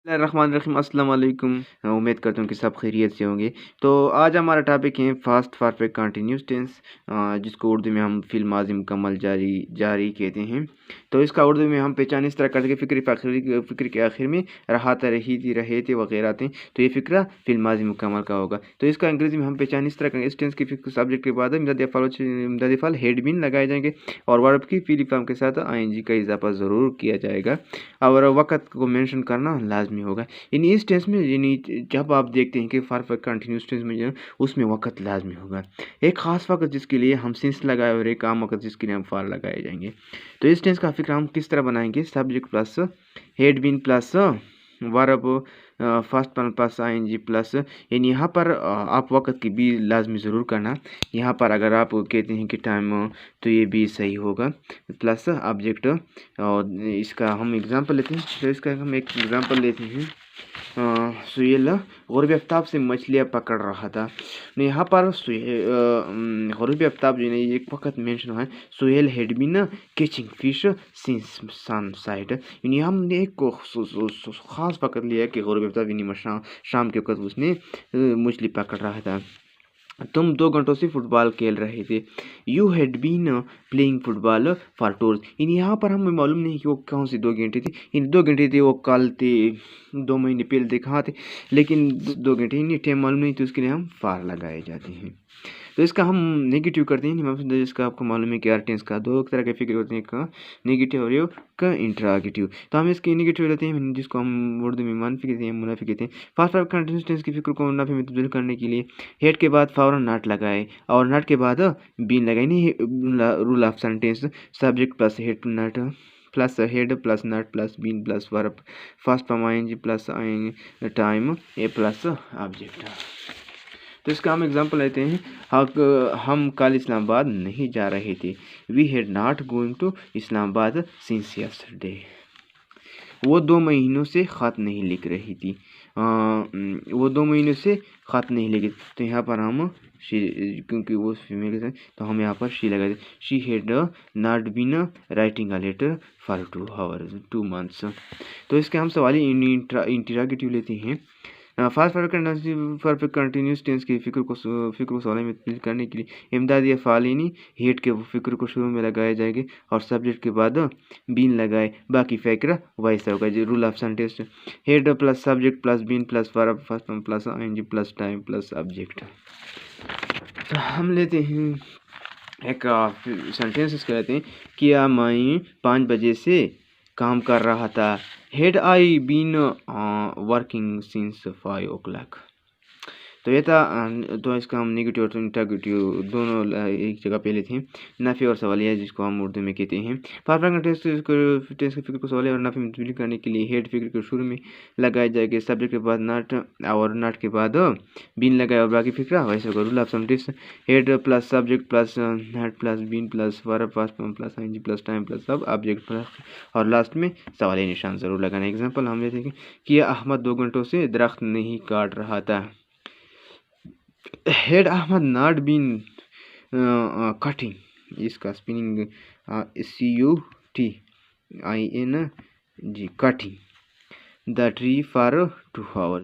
रहमान अस्सलाम वालेकुम। उम्मीद करता हूँ कि सब खैरियत से होंगे। तो आज हमारा टॉपिक है फास्ट परफेक्ट कंटिन्यूस टेंस, जिसको उर्दू में हम फिल माज़ी मुकम्मल जारी जारी कहते हैं। तो इसका उर्दू में हम पहचान इस तरह करके फ़िक्र के आखिर में रहा था, रही थी, रहे थे वगैरह थे, तो ये फ़िक्रा फिल माज़ी मुकम्मल का होगा। तो इसका अंग्रेज़ी में हम पहचान इस तरह करेंगे, इस टेंस के सब्जेक्ट के बाद इमदाद फ़ाल हेड बीन लगाए जाएंगे और वर्ब की फील फॉर्म के साथ आईएनजी का इजाफा ज़रूर किया जाएगा और वक़्त को मेंशन करना लाज़मी होगा। यानी इस टेंस में यानी जब आप देखते हैं कि परफेक्ट कंटीन्यूअस टेंस में जो है उसमें वक़्त लाज़मी होगा। एक ख़ास वक़्त जिसके लिए हम सिंस लगाए और एक आम वक़्त जिसके लिए हम फॉर लगाए जाएंगे। तो इस टेंस का फ़िक्र हम किस तरह बनाएंगे? Subject plus had been plus verb first person plus ING plus, यानी यहाँ पर आप वक़्त की भी लाज़मी ज़रूर करना। यहाँ पर अगर आप कहते हैं कि टाइम, तो ये भी सही होगा प्लस ऑब्जेक्ट। और इसका हम एग्ज़ाम्पल लेते हैं, तो इसका हम एक एग्ज़ाम्पल लेते हैं। सुहेल ग़ुरूब आफ्ताब से मछलियाँ पकड़ रहा था। तो यहाँ पर ग़ुरूब आफ्ताब जो है एक वक़्त मेंशन हुआ है, Suhail had been catching fish since sunset. यानी हमने एक ख़ास वक़्त लिया है कि ग़ुरूब आफ्ताब यानी शाम के वक़्त उसने मछली पकड़ रहा था। तुम 2 घंटों से फुटबॉल खेल रहे थे। You had been playing football for two hours. यानी यहाँ पर हमें मालूम नहीं कि वो कौन से 2 घंटे थे। इन 2 घंटे थे वो कल थे, 2 महीने पहले थे, कहाँ थे, लेकिन 2 घंटे यानी टाइम मालूम नहीं, तो उसके लिए हम फार लगाए जाते हैं। तो इसका हम नेगेटिव करते हैं। इसका आपको मालूम है कि यार टेंस का 2 तरह के फिक्र होते हैं, का नेगेटिव और एक का इंटरागेटिव। तो हम इसके नेगेटिव लेते हैं, जिसको हम उर्दू में मानफी कहते हैं, मुनाफी कहते हैं। फास्ट परफेक्ट कंटीन्यूअस टेंस की फिक्र को मुनाफी में तब्दील करने के लिए हेड के बाद फौरन नॉट लगाए और नॉट के बाद बीन लगाए। नहीं, rule of sentence subject plus had not plus had plus not plus been plus verb first form ING plus time a plus object. तो इसका हम एग्जांपल लेते हैं। हम कल इस्लामाबाद नहीं जा रहे थे। We had not going to Islamabad since yesterday. वो 2 महीनों से ख़त नहीं लिख रही थी। वो 2 महीनों से ख़त नहीं लिखी। तो यहाँ पर हम शी, क्योंकि वो फीमेल है तो हम यहाँ पर शी लगाते। She had not been writing a letter for 2 months. तो इसके हम सवाली इंटरागेटिव लेते हैं। फास्ट परफेक्ट कंटीन्यूअस टेंस की फिक्र को सवाल में तब्दील करने के लिए इमदादी अफ़ाल यानी हेड के फिक्र को शुरू में लगाए जाएंगे और सब्जेक्ट के बाद बीन लगाए, बाकी फ़िक्र वैसा होगा। जो rule of sentence had plus subject plus been plus verb first form plus ING plus time plus object. तो हम लेते हैं एक सेंटेंस इसके लेते हैं। किया मैं 5 बजे से काम कर रहा था। Had I been working since 5 o'clock। तो ये था। तो इसका हम नेगेटिव और इंटरगेटिव दोनों एक जगह पे लेते हैं। नाफी और सवालिया, जिसको हम उर्दू में कहते हैं। परफेक्ट टेंस के फिक्र को सवालिया और नाफी में तब्दील करने के लिए हेड फिक्र के शुरू में लगाए जाएंगे, सब्जेक्ट के बाद नॉट और नॉट के बाद बीन लगाए और बाकी फिक्र वैसे होगा। Rule of sentence had plus subject plus not plus been plus verb plus plus ING plus time plus सब ऑब्जेक्ट प्लस और लास्ट में सवालिया निशान ज़रूर लगाना। एग्जाम्पल हम लेते हैं कि अहमद 2 घंटों से दरख्त नहीं काट रहा था। Had Ahmad not been cutting, इसका spelling CUTING cutting the tree for 2 hours।